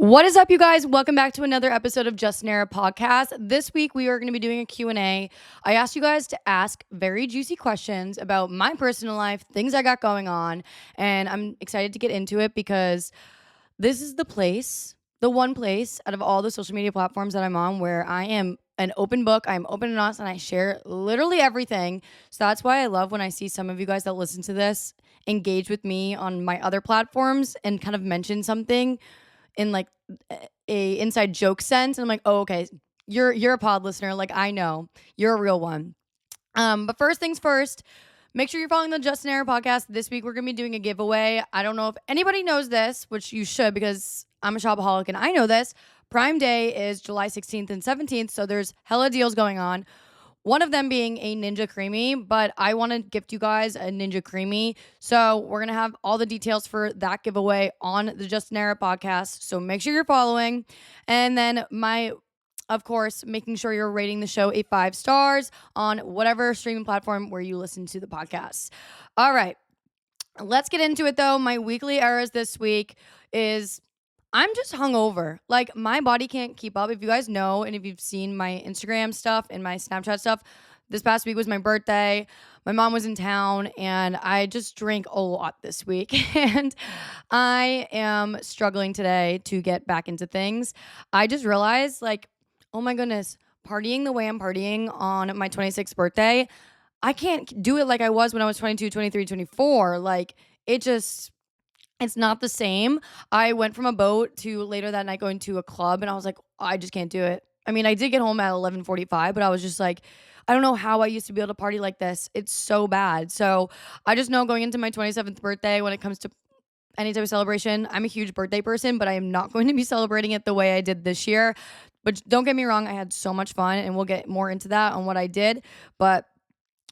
What is up, you guys? Welcome back to another episode of Just Nara podcast. This week, we are going to be doing a Q&A. I asked you guys to ask very juicy questions about my personal life, things I got going on, and I'm excited to get into it because this is the one place out of all the social media platforms that I'm on where I am an open book. I'm open and honest, and I share literally everything. So that's why I love when I see some of you guys that listen to this engage with me on my other platforms and kind of mention something in like a inside joke sense, and I'm like, oh, okay, you're a pod listener, like I know you're a real one. But first things first, make sure you're following the Justin Air podcast. This week we're gonna be doing a giveaway. I don't know if anybody knows this, which you should because I'm a shopaholic and I know this. Prime Day is July 16th and 17th, so there's hella deals going on. One of them being a Ninja Creamy, but I want to gift you guys a Ninja Creamy. So we're going to have all the details for that giveaway on the Just Nara podcast. So make sure you're following. And then of course, making sure you're rating the show a 5 stars on whatever streaming platform where you listen to the podcast. All right. Let's get into it though. My weekly errors this week is I'm just hungover. Like, my body can't keep up. If you guys know, and if you've seen my Instagram stuff and my Snapchat stuff, this past week was my birthday. My mom was in town, and I just drank a lot this week. And I am struggling today to get back into things. I just realized, like, oh my goodness, partying the way I'm partying on my 26th birthday, I can't do it like I was when I was 22, 23, 24. Like, it's not the same. I went from a boat to later that night going to a club, and I was like, I just can't do it. I mean, I did get home at 11:45, but I was just like, I don't know how I used to be able to party like this. It's so bad. So I just know going into my 27th birthday, when it comes to any type of celebration, I'm a huge birthday person, but I am not going to be celebrating it the way I did this year. But don't get me wrong, I had so much fun, and we'll get more into that on what I did. But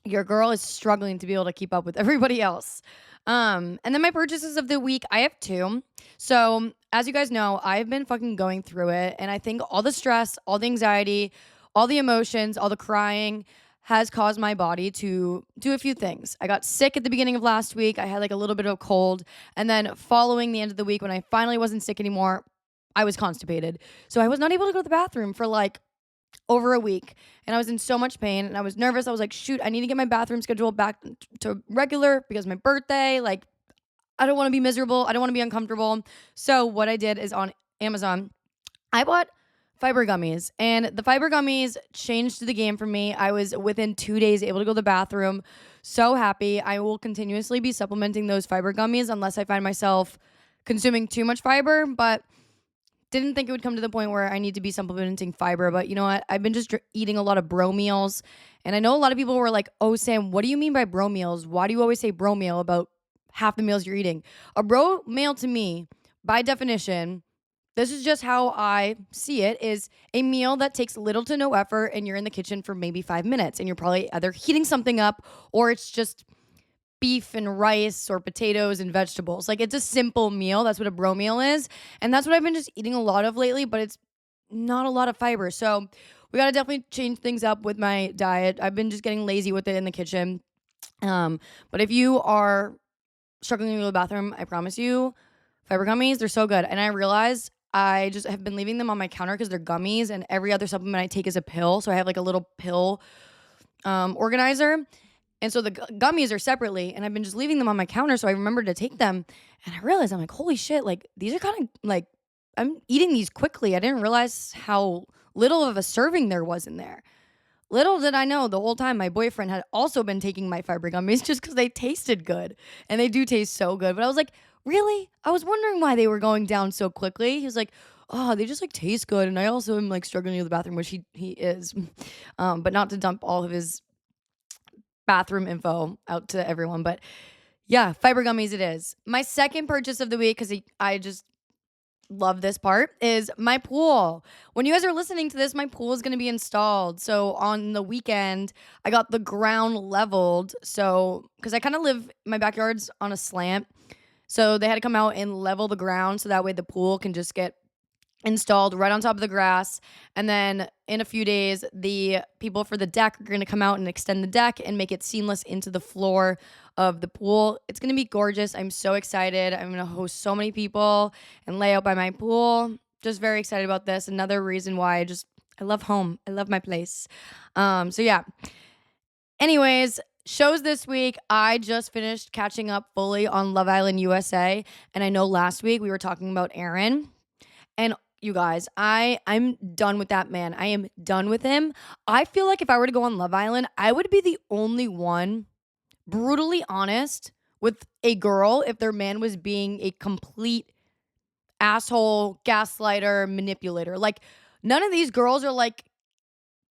your girl is struggling to be able to keep up with everybody else. And then my purchases of the week, I have 2. So as you guys know, I've been fucking going through it. And I think all the stress, all the anxiety, all the emotions, all the crying has caused my body to do a few things. I got sick at the beginning of last week. I had like a little bit of a cold. And then following the end of the week, when I finally wasn't sick anymore, I was constipated. So I was not able to go to the bathroom for like over a week, and I was in so much pain, and I was nervous. I was like, shoot, I need to get my bathroom schedule back to regular because my birthday, like, I don't want to be miserable. I don't want to be uncomfortable. So what I did is on Amazon, I bought fiber gummies, and the fiber gummies changed the game for me. I was within 2 days able to go to the bathroom. So happy. I will continuously be supplementing those fiber gummies unless I find myself consuming too much fiber, but didn't think it would come to the point where I need to be supplementing fiber. But you know what? I've been just eating a lot of bro meals. And I know a lot of people were like, oh, Sam, what do you mean by bro meals? Why do you always say bro meal about half the meals you're eating? A bro meal to me, by definition, this is just how I see it, is a meal that takes little to no effort, and you're in the kitchen for maybe 5 minutes, and you're probably either heating something up or it's just beef and rice or potatoes and vegetables. Like, it's a simple meal. That's what a bro meal is. And that's what I've been just eating a lot of lately, but it's not a lot of fiber. So we got to definitely change things up with my diet. I've been just getting lazy with it in the kitchen. But if you are struggling to go to the bathroom, I promise you, fiber gummies, they're so good. And I realized I just have been leaving them on my counter because they're gummies, and every other supplement I take is a pill. So I have like a little pill organizer. And so the gummies are separately, and I've been just leaving them on my counter, so I remembered to take them. And I realized, I'm like, holy shit, like, these are kind of, like, I'm eating these quickly. I didn't realize how little of a serving there was in there. Little did I know, the whole time my boyfriend had also been taking my fiber gummies just because they tasted good. And they do taste so good. But I was like, really? I was wondering why they were going down so quickly. He was like, oh, they just, like, taste good. And I also am, like, struggling to the bathroom, which he is. But not to dump all of his bathroom info out to everyone, but yeah, fiber gummies it is. My second purchase of the week, because I just love this part, is my pool. When you guys are listening to this, my pool is going to be installed. So on the weekend, I got the ground leveled. So because I kind of live, my backyard's on a slant, so they had to come out and level the ground so that way the pool can just get installed right on top of the grass. And then in a few days, the people for the deck are going to come out and extend the deck and make it seamless into the floor of the pool. It's going to be gorgeous. I'm so excited. I'm going to host so many people and lay out by my pool. just very excited about this. Another reason why I love home. I love my place. So yeah. Anyways, shows this week. I just finished catching up fully on Love Island USA, and I know last week we were talking about Aaron. And you guys, I'm done with that man. I am done with him. I feel like if I were to go on Love Island, I would be the only one brutally honest with a girl if their man was being a complete asshole, gaslighter, manipulator. Like none of these girls are like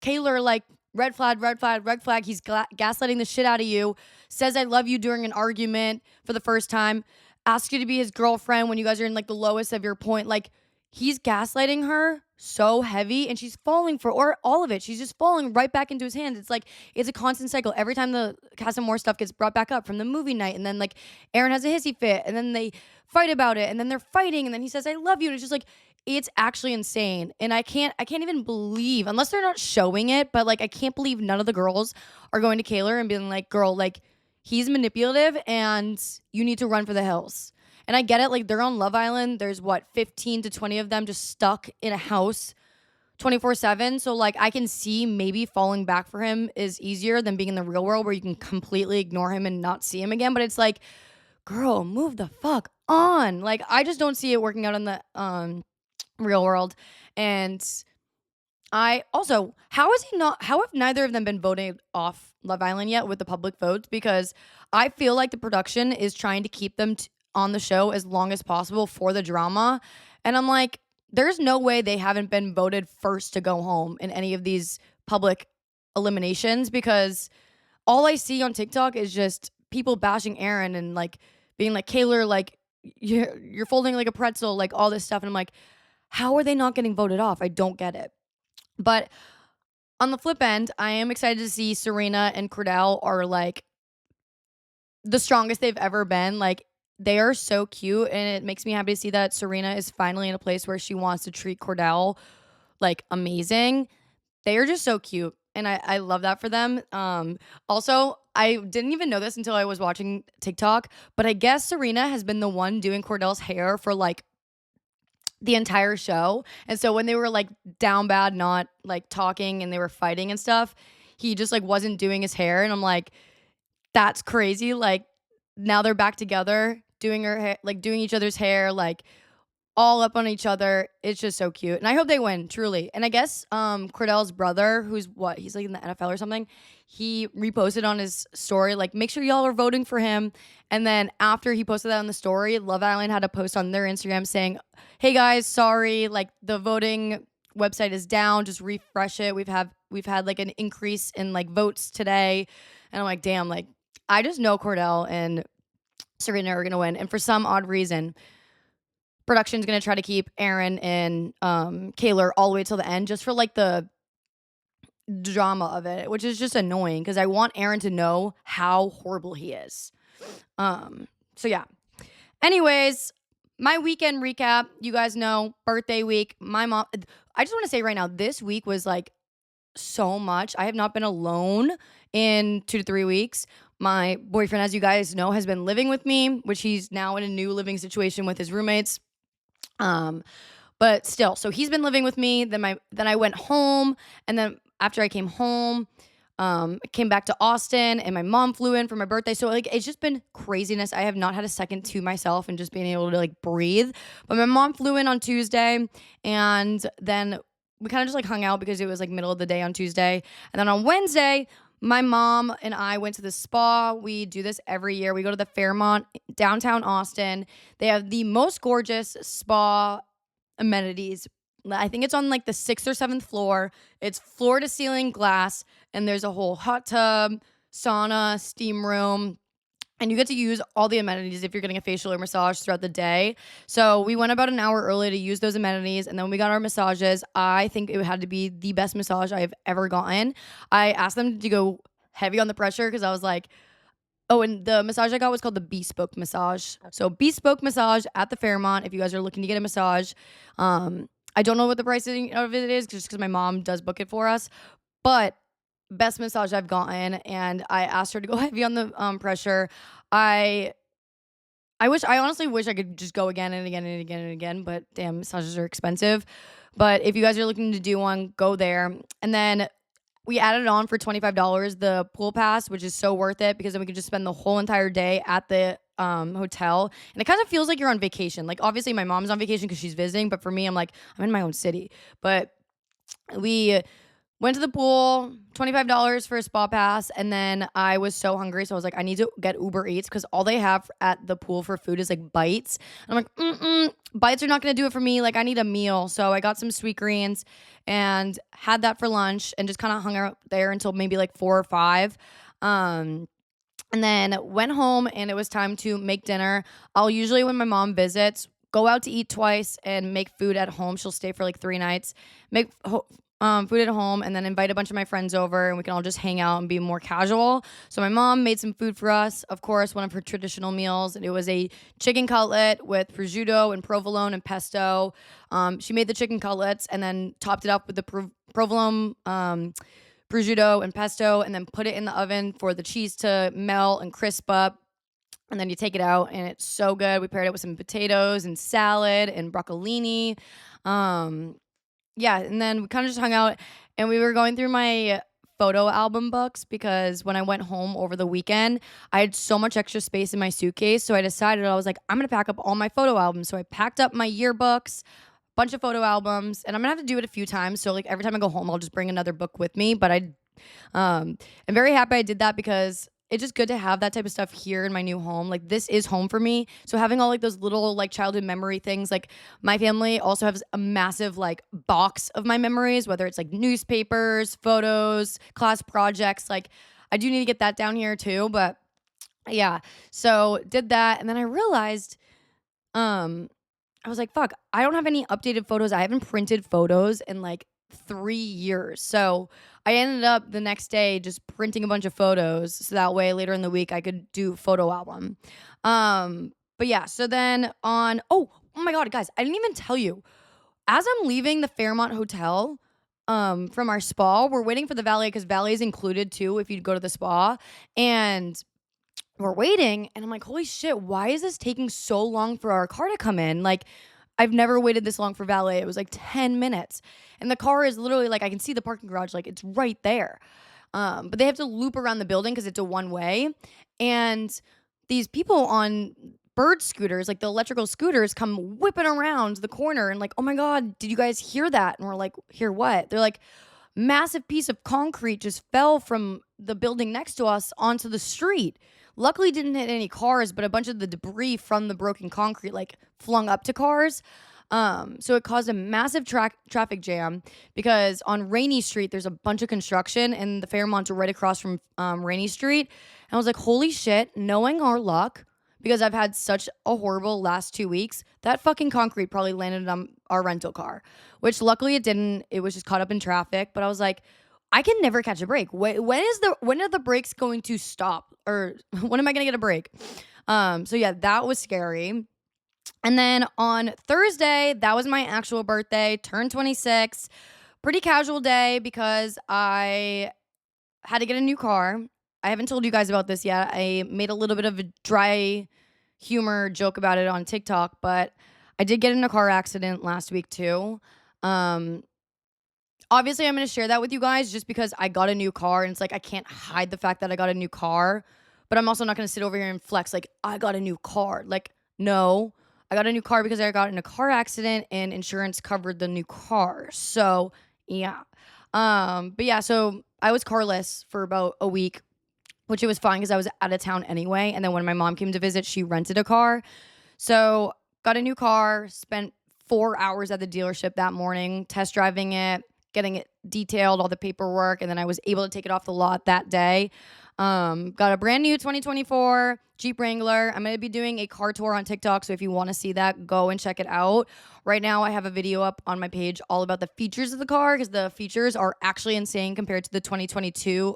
Kaylor, like red flag, red flag, red flag. He's gaslighting the shit out of you. Says I love you during an argument for the first time. Asks you to be his girlfriend when you guys are in like the lowest of your point. Like he's gaslighting her so heavy and she's falling for or all of it. She's just falling right back into his hands. It's like it's a constant cycle. Every time the Casa More stuff gets brought back up from the movie night, and then like Aaron has a hissy fit, and then they fight about it, and then they're fighting, and then he says I love you, and it's just like it's actually insane. And I can't even believe, unless they're not showing it, but like I can't believe none of the girls are going to Kaylor and being like, girl, like he's manipulative and you need to run for the hills. And I get it, like they're on Love Island. There's what, 15 to 20 of them just stuck in a house 24/7. So like I can see maybe falling back for him is easier than being in the real world where you can completely ignore him and not see him again. But it's like, girl, move the fuck on. Like I just don't see it working out in the real world. And I also, how have neither of them been voted off Love Island yet with the public votes? Because I feel like the production is trying to keep them on the show as long as possible for the drama. And I'm like, there's no way they haven't been voted first to go home in any of these public eliminations, because all I see on TikTok is just people bashing Aaron and like being like, Kaylor, like you're folding like a pretzel, like all this stuff. And I'm like, how are they not getting voted off? I don't get it. But on the flip end, I am excited to see Serena and Cordell are like the strongest they've ever been. Like they are so cute, and it makes me happy to see that Serena is finally in a place where she wants to treat Cordell like amazing. They are just so cute, and I love that for them. Also, I didn't even know this until I was watching TikTok, but I guess Serena has been the one doing Cordell's hair for like the entire show. And so when they were like down bad, not like talking, and they were fighting and stuff, he just like wasn't doing his hair. And I'm like, that's crazy. Like now they're back together doing her hair, like doing each other's hair, like all up on each other. It's just so cute. And I hope they win, truly. And I guess Cordell's brother, who's what, he's like in the NFL or something, he reposted on his story, like, make sure y'all are voting for him. And then after he posted that on the story, Love Island had a post on their Instagram saying, hey guys, sorry, like the voting website is down, just refresh it. We've had like an increase in like votes today. And I'm like, damn, like I just know Cordell and Serena are gonna win. And for some odd reason, production's gonna try to keep Aaron and Kaylor all the way till the end, just for like the drama of it, which is just annoying because I want Aaron to know how horrible he is. So yeah. Anyways, my weekend recap. You guys know, birthday week. My mom. I just want to say right now, this week was like so much. I have not been alone in 2 to 3 weeks. My boyfriend, as you guys know, has been living with me, which he's now in a new living situation with his roommates. But still, so he's been living with me. Then I went home, and then after I came home, came back to Austin, and my mom flew in for my birthday. So like it's just been craziness. I have not had a second to myself and just being able to like breathe. But my mom flew in on Tuesday, and then we kind of just like hung out because it was like middle of the day on Tuesday. And then on Wednesday, my mom and I went to the spa. We do this every year. We go to the Fairmont, downtown Austin. They have the most gorgeous spa amenities. I think it's on like the 6th or 7th floor. It's floor to ceiling glass, and there's a whole hot tub, sauna, steam room, and you get to use all the amenities if you're getting a facial or massage throughout the day. So we went about an hour early to use those amenities, and then we got our massages. I think it had to be the best massage I've ever gotten. I asked them to go heavy on the pressure because I was like, oh, and the massage I got was called the Bespoke Massage. So Bespoke Massage at the Fairmont if you guys are looking to get a massage. I don't know what the pricing of it is just because my mom does book it for us. But best massage I've gotten, and I asked her to go heavy on the pressure. I I honestly wish I could just go again and again and again and again, but damn, massages are expensive. But if you guys are looking to do one, go there. And then we added on for $25 the pool pass, which is so worth it because then we could just spend the whole entire day at the hotel. And it kind of feels like you're on vacation. Like, obviously, my mom's on vacation because she's visiting, but for me, I'm like, I'm in my own city. But we went to the pool, $25 for a spa pass, and then I was so hungry, so I was like, I need to get Uber Eats because all they have at the pool for food is like bites. And I'm like, bites are not gonna do it for me. Like, I need a meal. So I got some sweet greens and had that for lunch and just kind of hung out there until maybe like 4 or 5. And then went home and it was time to make dinner. I'll usually, when my mom visits, go out to eat twice and make food at home. She'll stay for like 3 nights, make food at home, and then invite a bunch of my friends over and we can all just hang out and be more casual. So my mom made some food for us, of course, one of her traditional meals. And it was a chicken cutlet with prosciutto and provolone and pesto. She made the chicken cutlets and then topped it up with the provolone, prosciutto and pesto, and then put it in the oven for the cheese to melt and crisp up. And then you take it out, and it's so good. We paired it with some potatoes and salad and broccolini. Yeah, and then we kind of just hung out, and we were going through my photo album books because when I went home over the weekend, I had so much extra space in my suitcase. So I decided, I was like, I'm gonna pack up all my photo albums. So I packed up my yearbooks, bunch of photo albums, and I'm gonna have to do it a few times. So like every time I go home, I'll just bring another book with me. But I'm very happy I did that because it's just good to have that type of stuff here in my new home. Like, this is home for me. So having all like those little like childhood memory things, like my family also has a massive like box of my memories, whether it's like newspapers, photos, class projects. Like, I do need to get that down here too. But yeah, so did that, and then I realized, I was like, fuck, I don't have any updated photos. I haven't printed photos in like 3 years. So I ended up the next day just printing a bunch of photos. So that way later in the week I could do photo album. But yeah, so then oh my God, guys, I didn't even tell you. As I'm leaving the Fairmont Hotel, from our spa, we're waiting for the valet because valet is included too if you go to the spa. And we're waiting and I'm like, holy shit, why is this taking so long for our car to come in? Like, I've never waited this long for valet. It was like 10 minutes. And the car is literally like, I can see the parking garage, like it's right there. But they have to loop around the building because it's a one way. And these people on bird scooters, like the electrical scooters, come whipping around the corner and like, oh my God, did you guys hear that? And we're like, hear what? They're like, massive piece of concrete just fell from the building next to us onto the street. Luckily didn't hit any cars, but a bunch of the debris from the broken concrete like flung up to cars. So it caused a massive traffic jam because on Rainy Street there's a bunch of construction and the Fairmont's right across from Rainy Street. And I was like, holy shit, knowing our luck, because I've had such a horrible last 2 weeks, that fucking concrete probably landed on our rental car, which luckily it didn't. It was just caught up in traffic. But I was like, I can never catch a break. When are the brakes going to stop? Or when am I going to get a break? So yeah, that was scary. And then on Thursday, that was my actual birthday, turned 26. Pretty casual day because I had to get a new car. I haven't told you guys about this yet. I made a little bit of a dry humor joke about it on TikTok, but I did get in a car accident last week too. Obviously, I'm going to share that with you guys just because I got a new car and it's like I can't hide the fact that I got a new car, but I'm also not going to sit over here and flex like I got a new car. Like, no, I got a new car because I got in a car accident and insurance covered the new car. So, yeah. But yeah, so I was carless for about a week, which it was fine because I was out of town anyway. And then when my mom came to visit, she rented a car. So got a new car, spent 4 hours at the dealership that morning, test driving it, getting it detailed, all the paperwork. And then I was able to take it off the lot that day. Got a brand new 2024 Jeep Wrangler. I'm going to be doing a car tour on TikTok. So if you want to see that, go and check it out. Right now, I have a video up on my page all about the features of the car because the features are actually insane compared to the 2020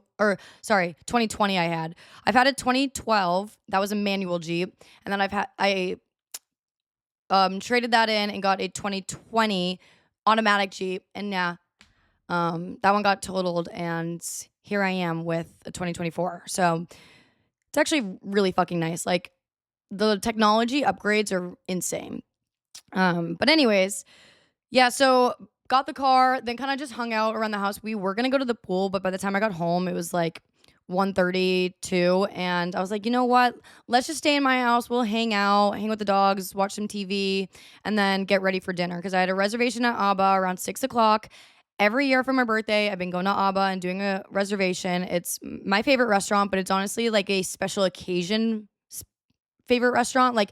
I had. I've had a 2012. That was a manual Jeep. And then I traded that in and got a 2020 automatic Jeep. And yeah, that one got totaled and here I am with a 2024. So it's actually really fucking nice. Like, the technology upgrades are insane. But anyways, yeah, so got the car, then kind of just hung out around the house. We were gonna go to the pool, but by the time I got home, it was like 1:32, and I was like, you know what? Let's just stay in my house. We'll hang out, hang with the dogs, watch some TV, and then get ready for dinner because I had a reservation at ABBA around 6 o'clock. Every year for my birthday, I've been going to ABBA and doing a reservation. It's my favorite restaurant, but it's honestly like a special occasion favorite restaurant. Like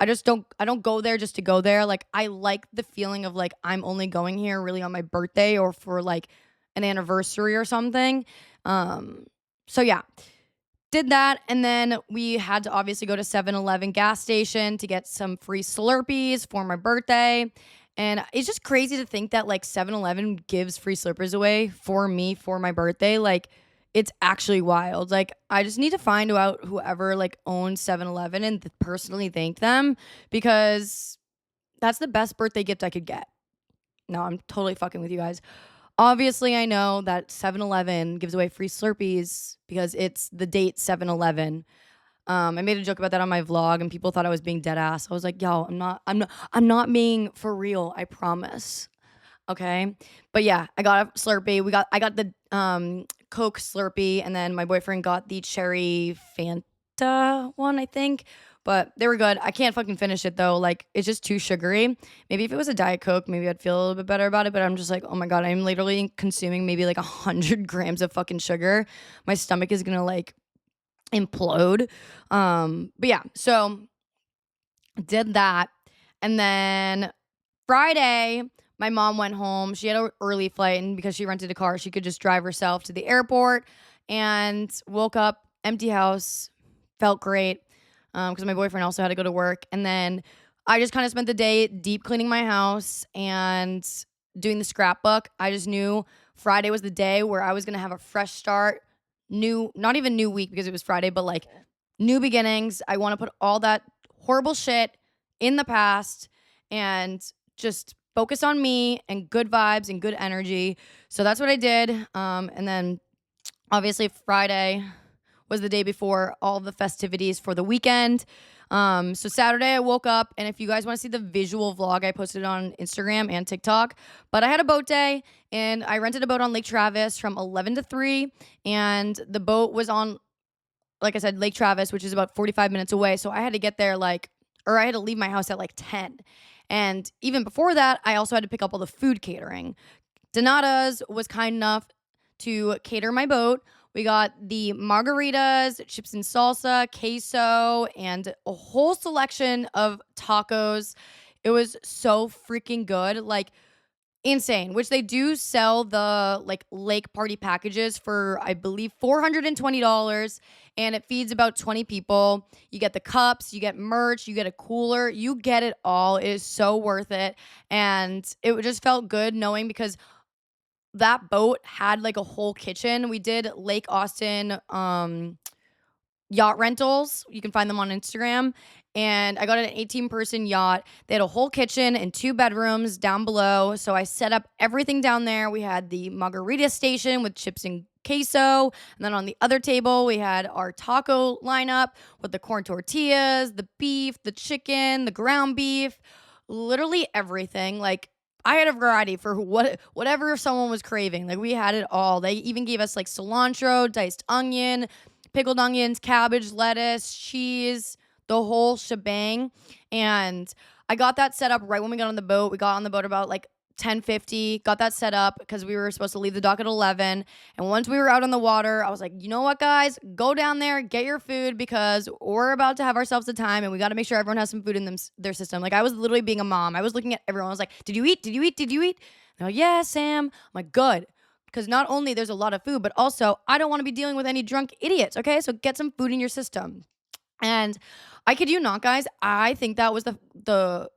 I don't go there just to go there. Like I like the feeling of like I'm only going here really on my birthday or for like an anniversary or something. So yeah, did that, and then we had to obviously go to 7-Eleven gas station to get some free Slurpees for my birthday. And it's just crazy to think that like 7-Eleven gives free Slurpees away for me for my birthday. Like it's actually wild. Like I just need to find out whoever like owns 7-Eleven and personally thank them because that's the best birthday gift I could get. No, I'm totally fucking with you guys. Obviously, I know that 7-Eleven gives away free Slurpees because it's the date 7-Eleven. I made a joke about that on my vlog, and people thought I was being dead ass. I was like, "Yo, I'm not being for real. I promise." Okay, but yeah, I got a Slurpee. I got the Coke Slurpee, and then my boyfriend got the cherry Fanta one, I think. But they were good. I can't fucking finish it though. Like it's just too sugary. Maybe if it was a Diet Coke, maybe I'd feel a little bit better about it. But I'm just like, oh my god, I'm literally consuming maybe like 100 grams of fucking sugar. My stomach is gonna like implode. But yeah, so did that, and then Friday, my mom went home. She had an early flight, and because she rented a car, she could just drive herself to the airport. And woke up, empty house, felt great because my boyfriend also had to go to work. And then I just kind of spent the day deep cleaning my house and doing the scrapbook. I just knew Friday was the day where I was gonna have a fresh start, not even new week because it was Friday, but like new beginnings. I want to put all that horrible shit in the past and just focus on me and good vibes and good energy. So that's what I did. And then obviously Friday was the day before all the festivities for the weekend. So Saturday I woke up, and if you guys want to see the visual vlog, I posted it on Instagram and TikTok. But I had a boat day, and I rented a boat on Lake Travis from 11 to 3, and the boat was on, like I said, Lake Travis, which is about 45 minutes away. So I had to get there I had to leave my house at like 10. And even before that, I also had to pick up all the food catering. Donata's was kind enough to cater my boat. We got the margaritas, chips and salsa, queso, and a whole selection of tacos. It was so freaking good. Like, insane, which they do sell the like lake party packages for I believe $420, and it feeds about 20 people. You get the cups, you get merch, you get a cooler, you get it all. It is so worth it. And it just felt good knowing because that boat had like a whole kitchen. We did Lake Austin yacht rentals. You can find them on Instagram. And I got an 18-person yacht. They had a whole kitchen and 2 bedrooms down below. So I set up everything down there. We had the margarita station with chips and queso. And then on the other table, we had our taco lineup with the corn tortillas, the beef, the chicken, the ground beef, literally everything. Like, I had a variety for whatever someone was craving. Like, we had it all. They even gave us like cilantro, diced onion, pickled onions, cabbage, lettuce, cheese, the whole shebang. And I got that set up right when we got on the boat. We got on the boat about like 10:50, got that set up because we were supposed to leave the dock at 11. And once we were out on the water, I was like, you know what, guys? Go down there, get your food because we're about to have ourselves a time and we got to make sure everyone has some food in their system. Like, I was literally being a mom. I was looking at everyone. I was like, did you eat? Did you eat? Did you eat? They're like, yeah, Sam. I'm like, good. Because not only there's a lot of food, but also I don't want to be dealing with any drunk idiots, okay? So get some food in your system. And I kid you not, guys, I think that was the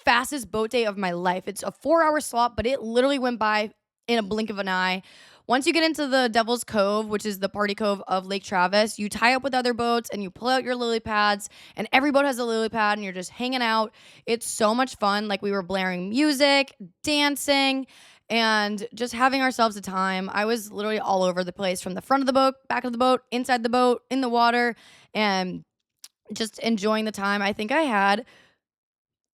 fastest boat day of my life. It's a 4-hour slot, but it literally went by in a blink of an eye. Once you get into the Devil's Cove, which is the party cove of Lake Travis, you tie up with other boats and you pull out your lily pads, and every boat has a lily pad and you're just hanging out. It's so much fun. Like, we were blaring music, dancing, and just having ourselves a time. I was literally all over the place, from the front of the boat, back of the boat, inside the boat, in the water. And just enjoying the time. I think I had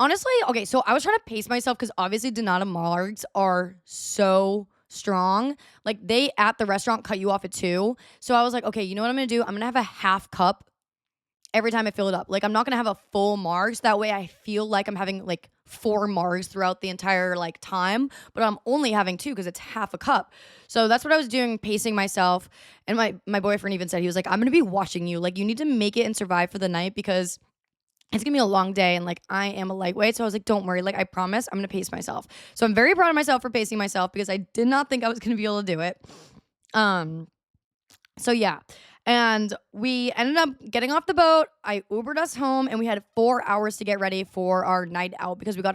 honestly, okay, so I was trying to pace myself because obviously Donata Margs are so strong. Like they at the restaurant cut you off at 2. So I was like, okay, you know what I'm gonna do? I'm gonna have a half cup every time I fill it up. Like I'm not gonna have a full Margs. That way I feel like I'm having like 4 Margs throughout the entire like time, but I'm only having 2 because it's half a cup. So that's what I was doing, pacing myself. And my boyfriend even said, he was like, I'm gonna be watching you. Like you need to make it and survive for the night because it's gonna be a long day and like I am a lightweight. So I was like, don't worry, like I promise I'm gonna pace myself. So I'm very proud of myself for pacing myself because I did not think I was gonna be able to do it. Um, so yeah. And we ended up getting off the boat. I Ubered us home and we had 4 hours to get ready for our night out because we got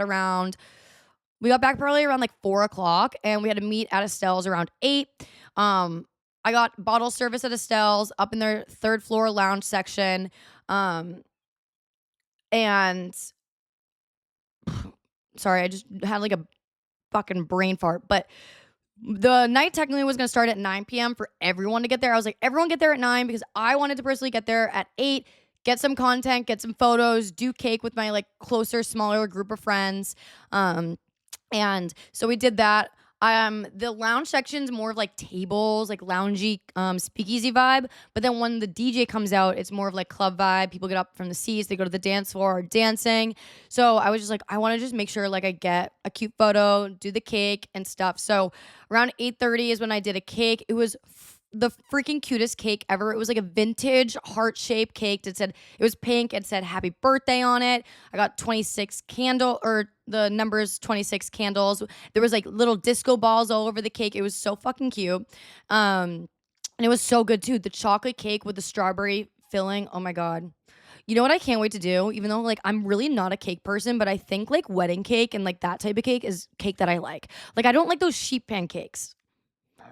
back probably around like 4 o'clock and we had to meet at Estelle's around 8. I got bottle service at Estelle's up in their third floor lounge section. Um, and sorry, I just had like a fucking brain fart. But the night technically was going to start at 9 p.m. for everyone to get there. I was like, everyone get there at 9 because I wanted to personally get there at 8, get some content, get some photos, do cake with my like closer, smaller group of friends. And so we did that. The lounge section's more of like tables, like loungy, speakeasy vibe. But then when the DJ comes out, it's more of like club vibe. People get up from the seats, they go to the dance floor, dancing. So I was just like, I want to just make sure like I get a cute photo, do the cake and stuff. So around 8:30 is when I did a cake. It was the freaking cutest cake ever. It was like a vintage heart-shaped cake. It was pink. It said happy birthday on it. I got 26 candle or the numbers 26 candles. There was like little disco balls all over the cake. It was so fucking cute. And it was so good too. The chocolate cake with the strawberry filling. Oh my God. You know what I can't wait to do? Even though like I'm really not a cake person, but I think like wedding cake and like that type of cake is cake that I like. Like I don't like those sheep pancakes.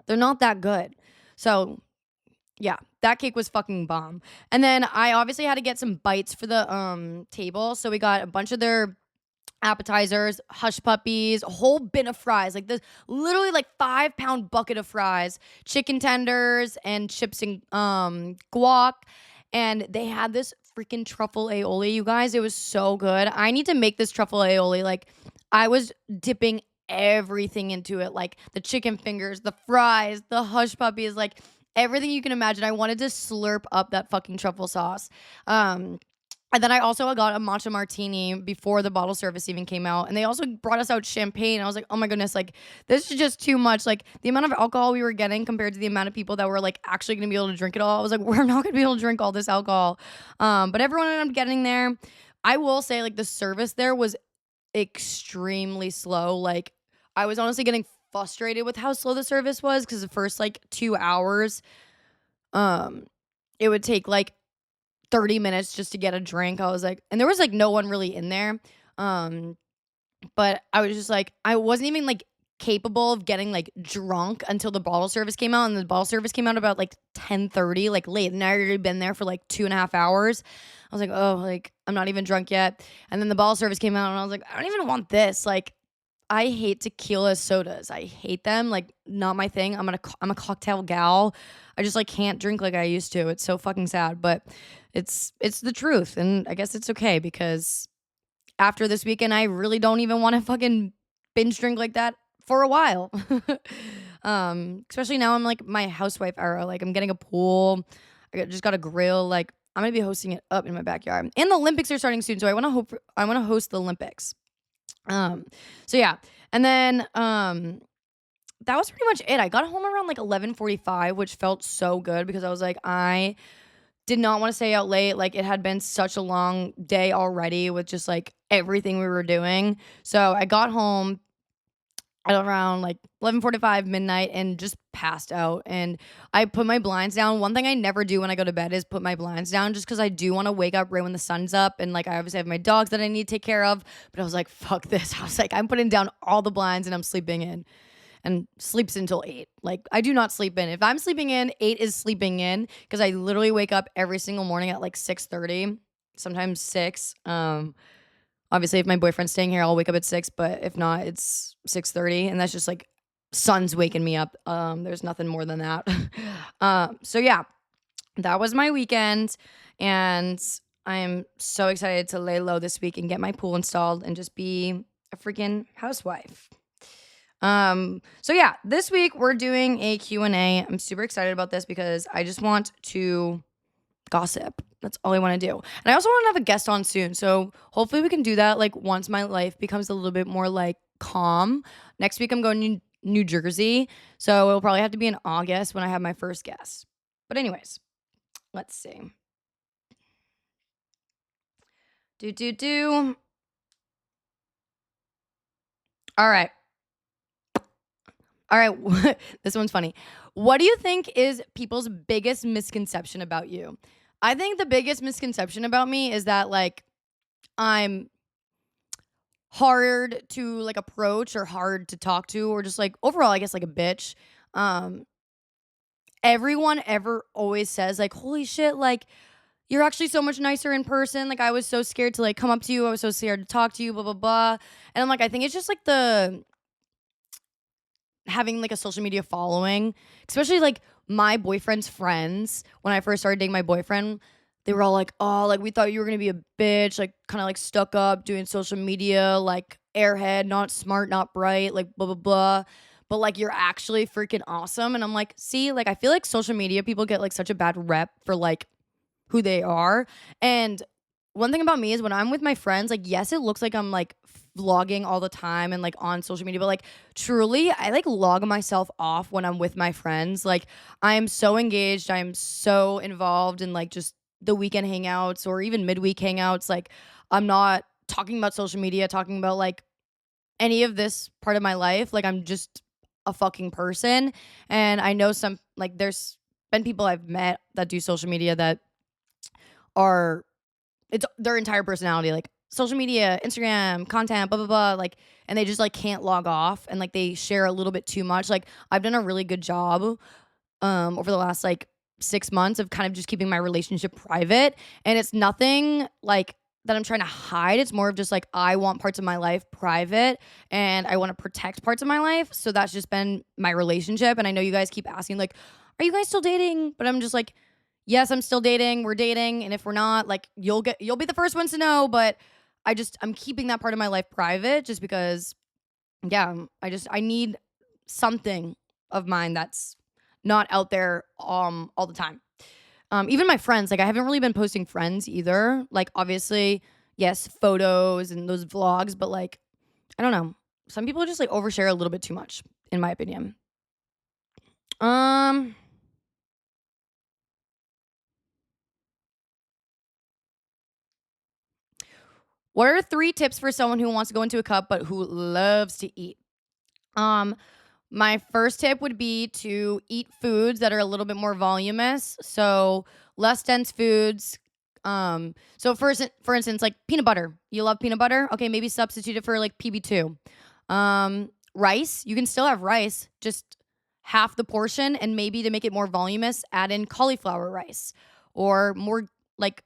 They're not that good. So yeah, that cake was fucking bomb. And then I obviously had to get some bites for the table. So we got a bunch of their appetizers, hush puppies, a whole bin of fries, like this literally like 5-pound bucket of fries, chicken tenders and chips and guac. And they had this freaking truffle aioli, you guys. It was so good. I need to make this truffle aioli. Like I was dipping everything into it, like the chicken fingers, the fries, the hush puppies, like everything you can imagine. I wanted to slurp up that fucking truffle sauce. And then I also got a matcha martini before the bottle service even came out. And they also brought us out champagne. I was like, oh my goodness, like this is just too much. Like the amount of alcohol we were getting compared to the amount of people that were like actually gonna be able to drink it all. I was like, we're not gonna be able to drink all this alcohol. But everyone ended up getting there. I will say, like, the service there was extremely slow. Like, I was honestly getting frustrated with how slow the service was because the first like 2 hours, um, it would take like 30 minutes just to get a drink. I was like, and there was like no one really in there. Um, but I was just like, I wasn't even like capable of getting like drunk until the bottle service came out. And the bottle service came out about like 10:30, like late. And I had already been there for like 2.5 hours. I was like, oh, like I'm not even drunk yet. And then the bottle service came out and I was like, I don't even want this. Like, I hate tequila sodas. I hate them. Like, not my thing. I'm a cocktail gal. I just like can't drink like I used to. It's so fucking sad, but it's the truth, and I guess it's okay because after this weekend, I really don't even want to fucking binge drink like that for a while. Especially now I'm like my housewife era. Like I'm getting a pool. Just got a grill. Like I'm gonna be hosting it up in my backyard. And the Olympics are starting soon, so I want to host the Olympics. Um, so yeah, and then that was pretty much it. I got home around like 11:45, which felt so good because I was like, I did not want to stay out late. Like it had been such a long day already with just like everything we were doing. So I got home at around like 11:45 midnight and just passed out, and I put my blinds down. One thing I never do when I go to bed is put my blinds down just because I do want to wake up right when the sun's up, and like I obviously have my dogs that I need to take care of, but I was like, fuck this. I was like, I'm putting down all the blinds and I'm sleeping in, and sleeps until 8. Like I do not sleep in. If I'm sleeping in, 8 is sleeping in because I literally wake up every single morning at like 6:30, sometimes 6. Obviously, if my boyfriend's staying here, I'll wake up at 6, but if not, it's 6:30, and that's just like sun's waking me up. There's nothing more than that. So yeah, that was my weekend, and I am so excited to lay low this week and get my pool installed and just be a freaking housewife. So yeah, this week we're doing a Q&A. I'm super excited about this because I just want to gossip. That's all I want to do. And I also want to have a guest on soon. So hopefully we can do that like once my life becomes a little bit more like calm. Next week I'm going to New Jersey. So it'll probably have to be in August when I have my first guest. But anyways, let's see. Do. All right. All right. This one's funny. What do you think is people's biggest misconception about you? I think the biggest misconception about me is that like I'm hard to like approach or hard to talk to or just like overall I guess like a bitch. Um Everyone ever always says like holy shit like you're actually so much nicer in person. Like I was so scared to like come up to you. I was so scared to talk to you blah blah blah. And I'm like I think it's just like the having like a social media following, especially like my boyfriend's friends. When I first started dating my boyfriend, they were all like, "Oh, like we thought you were gonna be a bitch, like kind of like stuck up, doing social media, like airhead, not smart, not bright, like blah blah blah." But like you're actually freaking awesome, and I'm like, see, like I feel like social media people get like such a bad rep for like who they are. And one thing about me is when I'm with my friends, like, yes, it looks like I'm like vlogging all the time and like on social media, but like truly, I like log myself off when I'm with my friends. Like, I am so engaged, I am so involved in like just the weekend hangouts or even midweek hangouts. Like, I'm not talking about social media, talking about like any of this part of my life. Like, I'm just a fucking person. And I know some, like, there's been people I've met that do social media that are it's their entire personality, like social media, Instagram, content, blah blah blah, like, and they just like can't log off and like they share a little bit too much. Like I've done a really good job over the last like 6 months of kind of just keeping my relationship private, and it's nothing like that I'm trying to hide. It's more of just like I want parts of my life private and I want to protect parts of my life. So that's just been my relationship. And I know you guys keep asking like, are you guys still dating? But I'm just like, yes, I'm still dating. We're dating, and if we're not, like you'll be the first ones to know. But I'm keeping that part of my life private just because, yeah, I need something of mine that's not out there all the time. Even my friends, like I haven't really been posting friends either. Like obviously, yes, photos and those vlogs, but like I don't know. Some people just like overshare a little bit too much, in my opinion. Um, what are three tips for someone who wants to go into a cup but who loves to eat? Um, my first tip would be to eat foods that are a little bit more voluminous, so less dense foods. So for instance, like peanut butter. You love peanut butter? Okay, maybe substitute it for like PB2. Rice. You can still have rice, just half the portion, and maybe to make it more voluminous, add in cauliflower rice or more like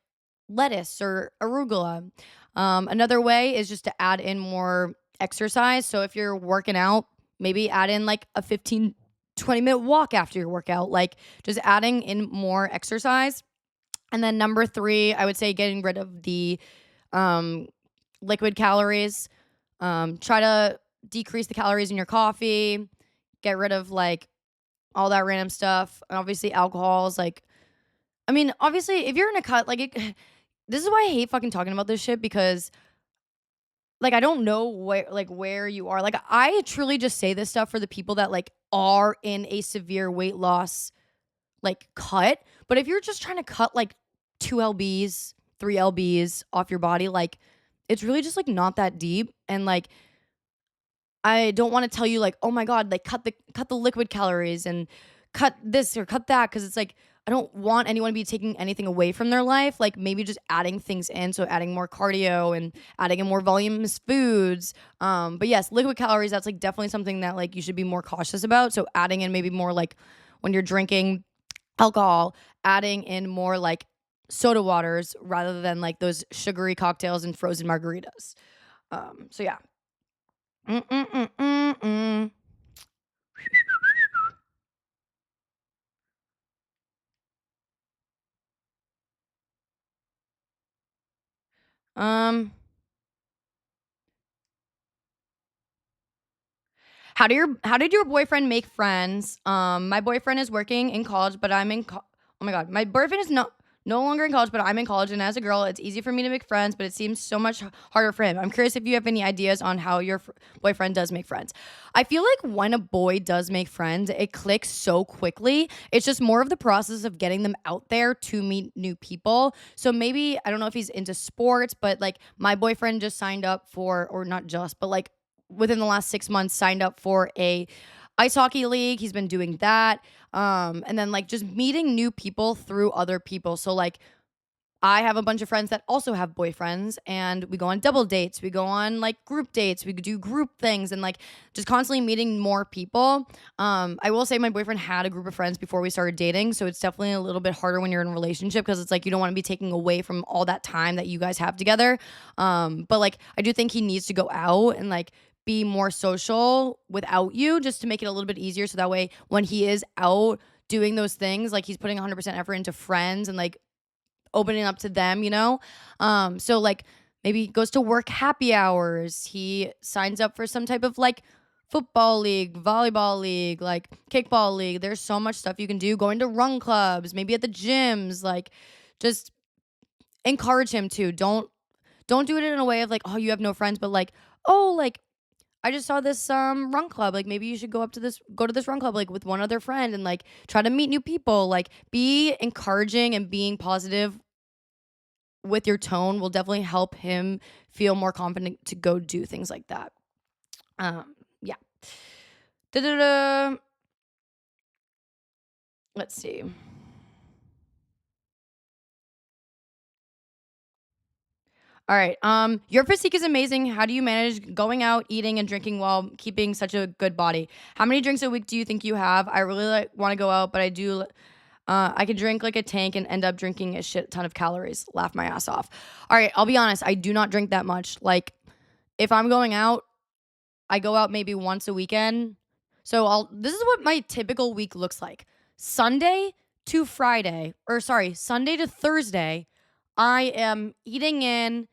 lettuce or arugula. Another way is just to add in more exercise. So if you're working out, maybe add in like a 15, 20-minute walk after your workout, like just adding in more exercise. And then number three, I would say getting rid of the um, liquid calories. Try to decrease the calories in your coffee, get rid of like all that random stuff. And obviously, alcohol is like, I mean, obviously, if you're in a cut, like, this is why I hate fucking talking about this shit because like I don't know where you are. Like I truly just say this stuff for the people that like are in a severe weight loss like cut. But if you're just trying to cut like 2 lbs, 3 lbs off your body, like it's really just like not that deep. And like I don't want to tell you like, oh my god, like cut the liquid calories and cut this or cut that because it's like I don't want anyone to be taking anything away from their life. Like maybe just adding things in, so adding more cardio and adding in more voluminous foods. But yes, liquid calories, that's like definitely something that like you should be more cautious about. So adding in maybe more like when you're drinking alcohol, adding in more like soda waters rather than like those sugary cocktails and frozen margaritas. So yeah. Mm-mm-mm-mm-mm. Um, how did your boyfriend make friends? My boyfriend is working in college, but oh my god, my boyfriend is no longer in college, but I'm in college, and as a girl, it's easy for me to make friends, but it seems so much harder for him. I'm curious if you have any ideas on how your boyfriend does make friends. I feel like when a boy does make friends, it clicks so quickly. It's just more of the process of getting them out there to meet new people. So maybe I don't know if he's into sports, but like my boyfriend just signed up for, or not just, but like within the last 6 months signed up for a ice hockey league. He's been doing that. And then like just meeting new people through other people. So like I have a bunch of friends that also have boyfriends, and we go on double dates. We go on like group dates. We do group things and like just constantly meeting more people. I will say my boyfriend had a group of friends before we started dating. So it's definitely a little bit harder when you're in a relationship because it's like you don't want to be taking away from all that time that you guys have together. But like I do think he needs to go out and like be more social without you just to make it a little bit easier. So that way when he is out doing those things, like he's putting 100% effort into friends and like opening up to them, you know? So like maybe he goes to work happy hours. He signs up for some type of like football league, volleyball league, like kickball league. There's so much stuff you can do. Going to run clubs, maybe at the gyms, like just encourage him to. Don't do it in a way of like, oh, you have no friends, but like, oh, like I just saw this run club. Like maybe you should go to this run club like with one other friend and like try to meet new people. Like be encouraging and being positive with your tone will definitely help him feel more confident to go do things like that. Yeah. Da-da-da. Let's see. All right. Your physique is amazing. How do you manage going out, eating, and drinking while keeping such a good body? How many drinks a week do you think you have? I really like want to go out, but I do. I could drink like a tank and end up drinking a shit ton of calories. Laugh my ass off. All right. I'll be honest. I do not drink that much. Like, if I'm going out, I go out maybe once a weekend. So this is what my typical week looks like. Sunday to Friday, or sorry, Sunday to Thursday, I am eating in,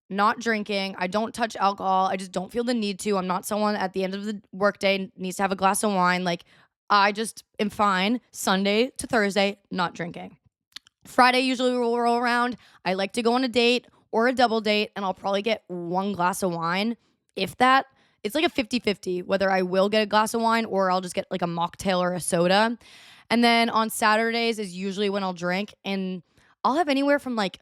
not drinking. I don't touch alcohol. I just don't feel the need to. I'm not someone at the end of the workday needs to have a glass of wine. Like I just am fine Sunday to Thursday, not drinking. Friday usually will roll around. I like to go on a date or a double date, and I'll probably get one glass of wine. If that, it's like a 50-50 whether I will get a glass of wine or I'll just get like a mocktail or a soda. And then on Saturdays is usually when I'll drink, and I'll have anywhere from like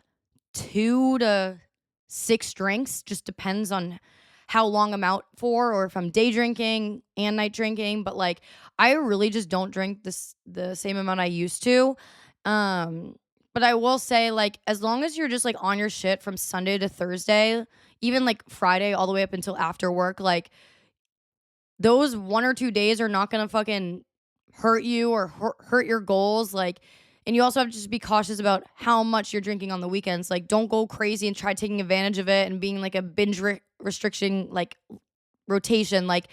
2 to 6 drinks. Just depends on how long I'm out for or if I'm day drinking and night drinking. But like, I really just don't drink the same amount I used to. Um, but I will say, like, as long as you're just like on your shit from Sunday to Thursday, even like Friday all the way up until after work, like those 1 or 2 days are not gonna fucking hurt you or hurt your goals. Like, and you also have to just be cautious about how much you're drinking on the weekends. Like, don't go crazy and try taking advantage of it and being like a binge restriction, like rotation. Like,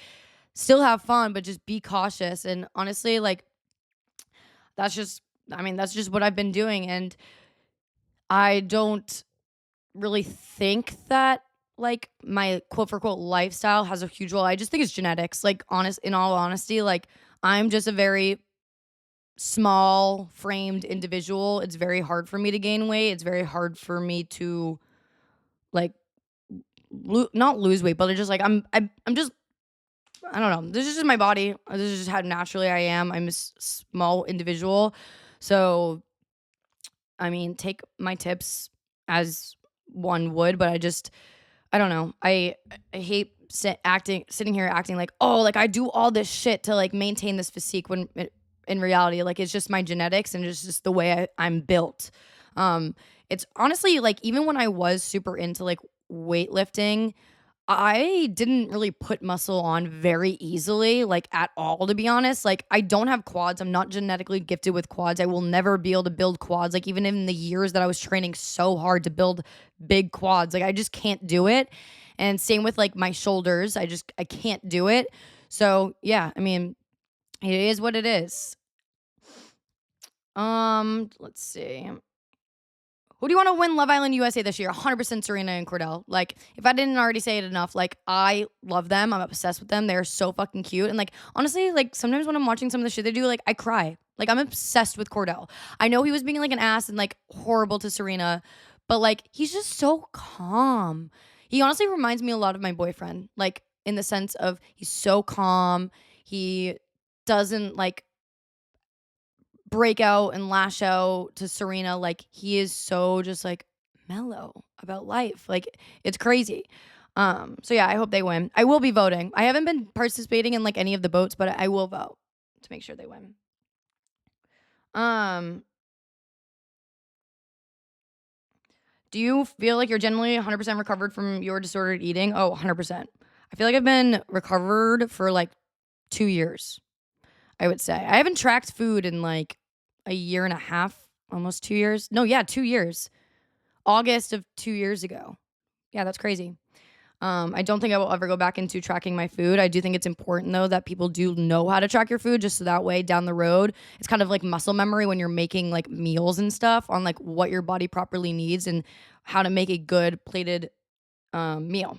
still have fun, but just be cautious. And honestly, like, that's just, I mean, that's just what I've been doing. And I don't really think that like my quote for quote lifestyle has a huge role. I just think it's genetics. Like in all honesty, like I'm just a very small framed individual. It's very hard for me to gain weight. It's very hard for me to like not lose weight, but it's just like I'm just I don't know. This is just my body. This is just how naturally I am. I'm a small individual. So I mean, take my tips as one would, but I don't know. I hate sitting here acting like, oh, like I do all this shit to like maintain this physique when in reality, like it's just my genetics and it's just the way I'm built. It's honestly like even when I was super into like weightlifting, I didn't really put muscle on very easily, like at all, to be honest. Like, I don't have quads. I'm not genetically gifted with quads. I will never be able to build quads. Like, even in the years that I was training so hard to build big quads, like, I just can't do it. And same with like my shoulders. I can't do it. So, yeah, I mean, it is what it is. Let's see. Who do you want to win Love Island USA this year? 100% Serena and Cordell. Like, if I didn't already say it enough, like, I love them. I'm obsessed with them. They're so fucking cute. And, like, honestly, like, sometimes when I'm watching some of the shit they do, like, I cry. Like, I'm obsessed with Cordell. I know he was being, like, an ass and, like, horrible to Serena, but, like, he's just so calm. He honestly reminds me a lot of my boyfriend, like, in the sense of he's so calm. He doesn't, like, break out and lash out to Serena. Like, he is so just like mellow about life. Like, it's crazy. So yeah, I hope they win. I will be voting. I haven't been participating in like any of the votes, but I will vote to make sure they win. Do you feel like you're generally 100% recovered from your disordered eating? Oh, 100%. I feel like I've been recovered for like 2 years, I would say. I haven't tracked food in like a year and a half, almost 2 years. No, yeah, 2 years. August of 2 years ago. Yeah, that's crazy. I don't think I will ever go back into tracking my food. I do think it's important though that people do know how to track your food, just so that way down the road it's kind of like muscle memory when you're making like meals and stuff on like what your body properly needs and how to make a good plated meal.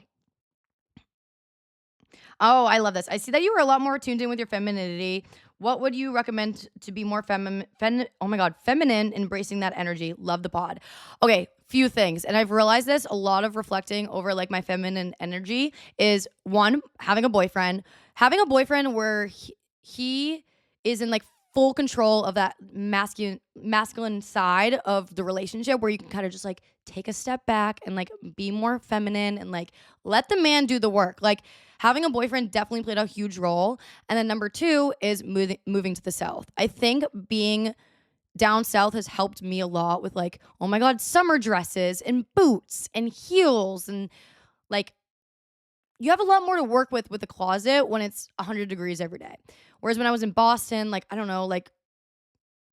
Oh, I love this. I see that you were a lot more tuned in with your femininity. What would you recommend to be more oh my god, feminine, embracing that energy? Love the pod. Okay, few things. And I've realized this a lot of reflecting over like my feminine energy is one, having a boyfriend. Having a boyfriend where he is in like full control of that masculine side of the relationship where you can kind of just like take a step back and like be more feminine and like let the man do the work. Like having a boyfriend definitely played a huge role. And then number two is moving to the South. I think being down south has helped me a lot with like, oh my God, summer dresses and boots and heels. And like, you have a lot more to work with the closet when it's 100 degrees every day. Whereas when I was in Boston, like, I don't know, like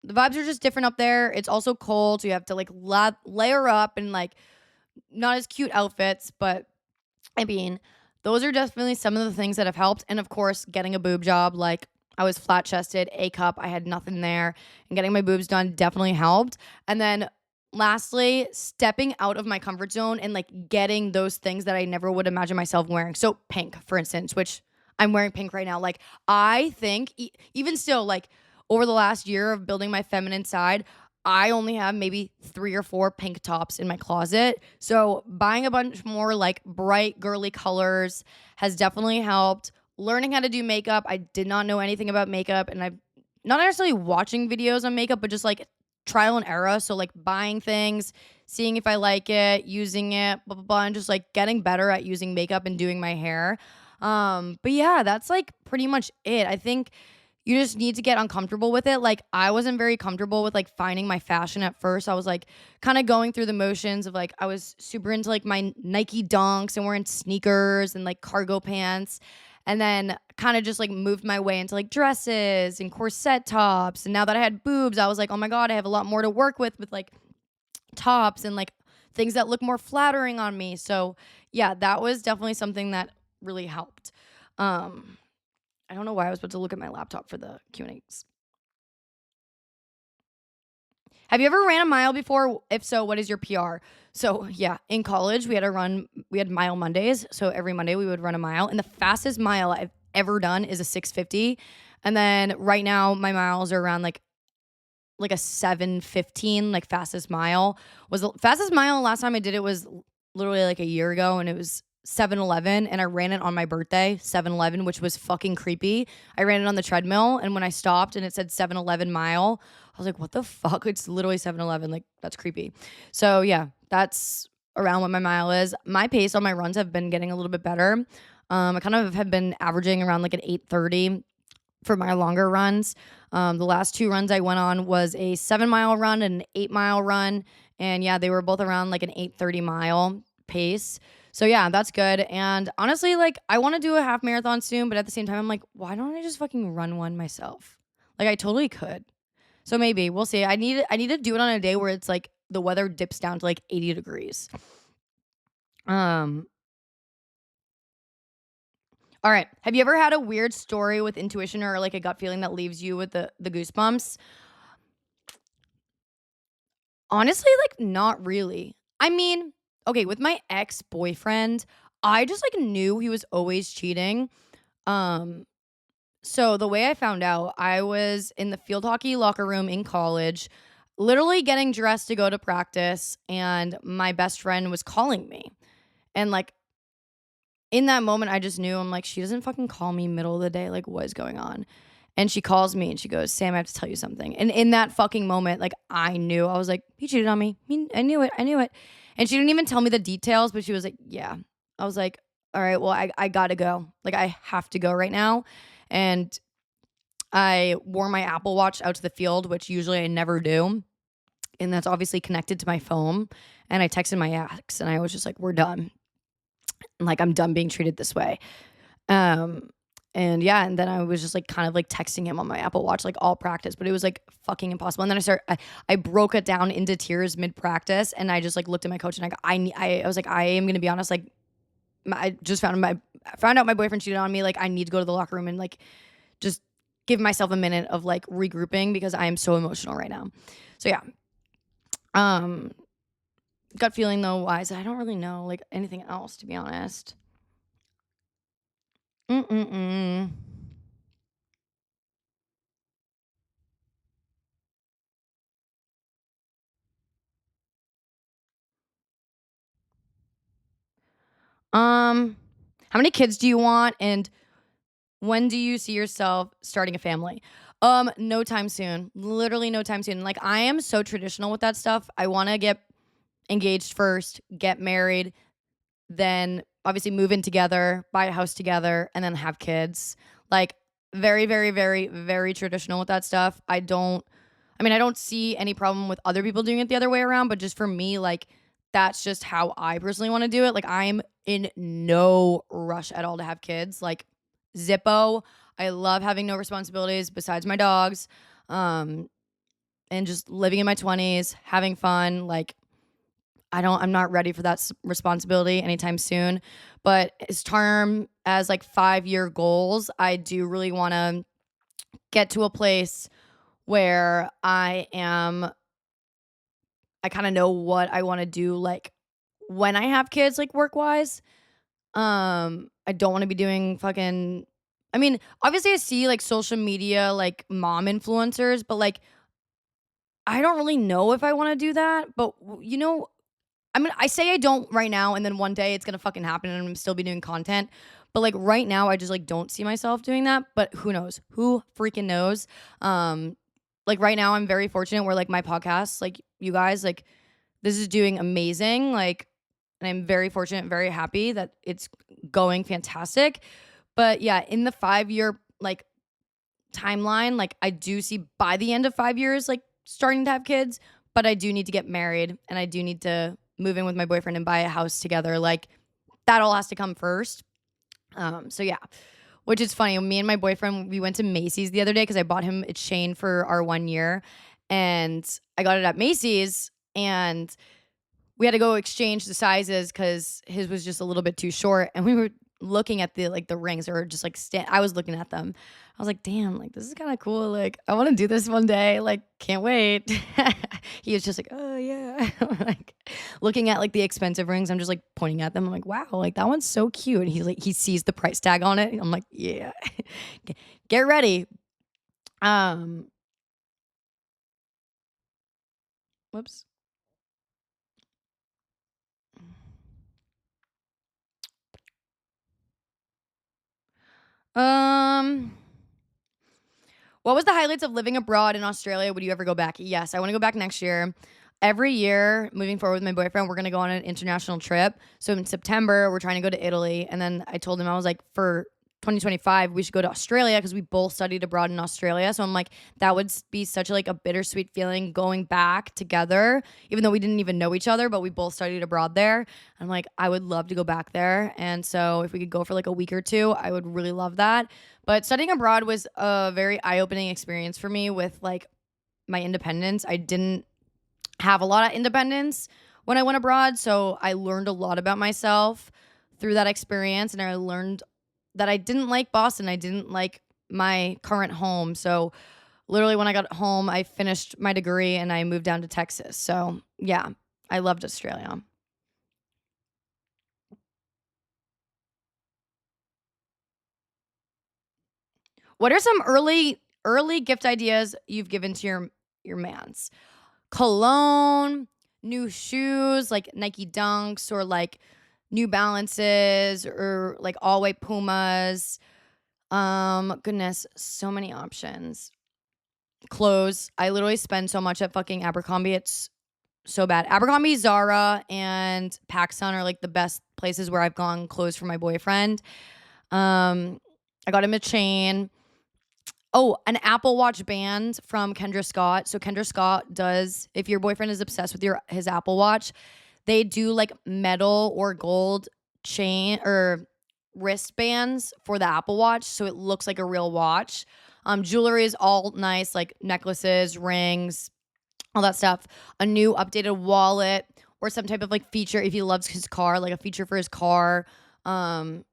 the vibes are just different up there. It's also cold. So you have to like layer up and like not as cute outfits. But I mean, those are definitely some of the things that have helped. And of course, getting a boob job, like I was flat chested, A cup, I had nothing there. And getting my boobs done definitely helped. And then lastly, stepping out of my comfort zone and like getting those things that I never would imagine myself wearing. So pink, for instance, which I'm wearing pink right now. Like I think even still, like over the last year of building my feminine side, I only have maybe 3 or 4 pink tops in my closet. So buying a bunch more like bright girly colors has definitely helped. Learning how to do makeup. I did not know anything about makeup, and I'm not necessarily watching videos on makeup, but just like trial and error. So like buying things, seeing if I like it, using it, blah, blah, blah, and just like getting better at using makeup and doing my hair. But yeah, that's like pretty much it. I think you just need to get uncomfortable with it. Like I wasn't very comfortable with like finding my fashion at first. I was like kind of going through the motions of like I was super into like my Nike Dunks and wearing sneakers and like cargo pants. And then kind of just like moved my way into like dresses and corset tops. And now that I had boobs, I was like, oh my God, I have a lot more to work with like tops and like things that look more flattering on me. So yeah, that was definitely something that really helped. I don't know why I was about to look at my laptop for the Q&As. Have you ever ran a mile before? If so, what is your PR? So yeah, in college we had mile Mondays. So every Monday we would run a mile. And the fastest mile I've ever done is a 6:50. And then right now my miles are around like a 7:15, like fastest mile. Was the fastest mile last time I did it was literally like a year ago, and it was 7-Eleven, and I ran it on my birthday, 7-Eleven, which was fucking creepy. I ran it on the treadmill, and when I stopped and it said 7-Eleven mile, I was like, what the fuck? It's literally 7-Eleven. Like, that's creepy. So yeah, that's around what my mile is. My pace on my runs have been getting a little bit better. I kind of have been averaging around like an 8:30 for my longer runs. The last 2 runs I went on was a 7-mile run and an 8-mile run. And yeah, they were both around like an 8:30 mile pace. So yeah, that's good. And honestly, like I want to do a half marathon soon, but at the same time, I'm like, why don't I just fucking run one myself? Like I totally could. So maybe we'll see. I need to do it on a day where it's like the weather dips down to like 80 degrees. All right. Have you ever had a weird story with intuition or like a gut feeling that leaves you with the goosebumps? Honestly, like, not really. I mean, okay, with my ex-boyfriend, I just, like, knew he was always cheating. Um, so the way I found out, I was in the field hockey locker room in college, literally getting dressed to go to practice, and my best friend was calling me. And, like, in that moment, I just knew, I'm like, "She doesn't fucking call me middle of the day, like, what is going on?" And she calls me and she goes, "Sam, I have to tell you something." And in that fucking moment, like, I knew. I was like, "He cheated on me. I knew it. I knew it." And she didn't even tell me the details, but she was like, "Yeah." I was like, "All right, well, I gotta go. Like, I have to go right now." And I wore my Apple Watch out to the field, which usually I never do. And that's obviously connected to my phone. And I texted my ex and I was just like, "We're done. Like, I'm done being treated this way." Um, and yeah, and then I was just like kind of like texting him on my Apple Watch, like all practice, but it was like fucking impossible. And then I broke it down into tears mid practice, and I just like looked at my coach and I was like, I am gonna be honest, like I just found out my boyfriend cheated on me. Like, I need to go to the locker room and like just give myself a minute of like regrouping because I am so emotional right now. So yeah, um, gut feeling though wise, I don't really know like anything else to be honest. Mm-mm-mm. Um, how many kids do you want, and when do you see yourself starting a family? No time soon. Literally no time soon. Like, I am so traditional with that stuff. I want to get engaged first, get married, then obviously move in together, buy a house together, and then have kids. Like, very, very, very, very traditional with that stuff. I don't see any problem with other people doing it the other way around, but just for me, like, that's just how I personally want to do it. Like, I'm in no rush at all to have kids. Like, Zippo. I love having no responsibilities besides my dogs. Um, and just living in my 20s, having fun. Like, I'm not ready for that responsibility anytime soon. But as term as like 5-year goals, I do really want to get to a place where I kind of know what I want to do like when I have kids, like work wise. I don't want to be doing fucking I mean, obviously I see like social media like mom influencers, but like I don't really know if I want to do that. But I mean, I say I don't right now, and then one day it's gonna fucking happen, and I'm still be doing content. But like right now, I just like don't see myself doing that. But who knows? Who freaking knows? Like right now, I'm very fortunate where like my podcast, like you guys, like this is doing amazing. Like, and I'm very fortunate, very happy that it's going fantastic. But yeah, in the 5-year like timeline, like I do see by the end of 5 years, like starting to have kids, but I do need to get married and I do need to move in with my boyfriend and buy a house together. Like that all has to come first. So yeah, which is funny. Me and my boyfriend, we went to Macy's the other day because I bought him a chain for our 1 year and I got it at Macy's and we had to go exchange the sizes because his was just a little bit too short. And we were looking at the rings or just like I was looking at them. I was like, damn, like this is kind of cool. Like I want to do this one day. Like can't wait. He was just like, oh yeah. Like looking at like the expensive rings. I'm just like pointing at them. I'm like, wow, like that one's so cute. And he's like, he sees the price tag on it. I'm like, yeah, get ready. Um, whoops. Um, What was the highlights of living abroad in Australia? Would you ever go back? Yes, I want to go back next year. Every year, moving forward with my boyfriend, we're going to go on an international trip. So in September, we're trying to go to Italy. And then I told him, I was like, for 2025, we should go to Australia because we both studied abroad in Australia. So I'm like, that would be such like a bittersweet feeling going back together, even though we didn't even know each other, but we both studied abroad there. I'm like, I would love to go back there. And so if we could go for like a week or two, I would really love that. But studying abroad was a very eye-opening experience for me with like my independence. I didn't have a lot of independence when I went abroad, so I learned a lot about myself through that experience and I learned that I didn't like Boston. I didn't like my current home. So literally when I got home, I finished my degree and I moved down to Texas. So yeah, I loved Australia. What are some early gift ideas you've given to your mans? Cologne, new shoes like Nike Dunks or like New Balances or like all white Pumas. Goodness, so many options. Clothes. I literally spend so much at fucking Abercrombie. It's so bad. Abercrombie, Zara, and PacSun are like the best places where I've gone clothes for my boyfriend. I got him a chain. Oh, an Apple Watch band from Kendra Scott. So Kendra Scott does, if your boyfriend is obsessed with his Apple Watch, they do like metal or gold chain or wristbands for the Apple Watch, so it looks like a real watch. Jewelry is all nice, like necklaces, rings, all that stuff. A new updated wallet or some type of like feature if he loves his car, like a feature for his car. Um,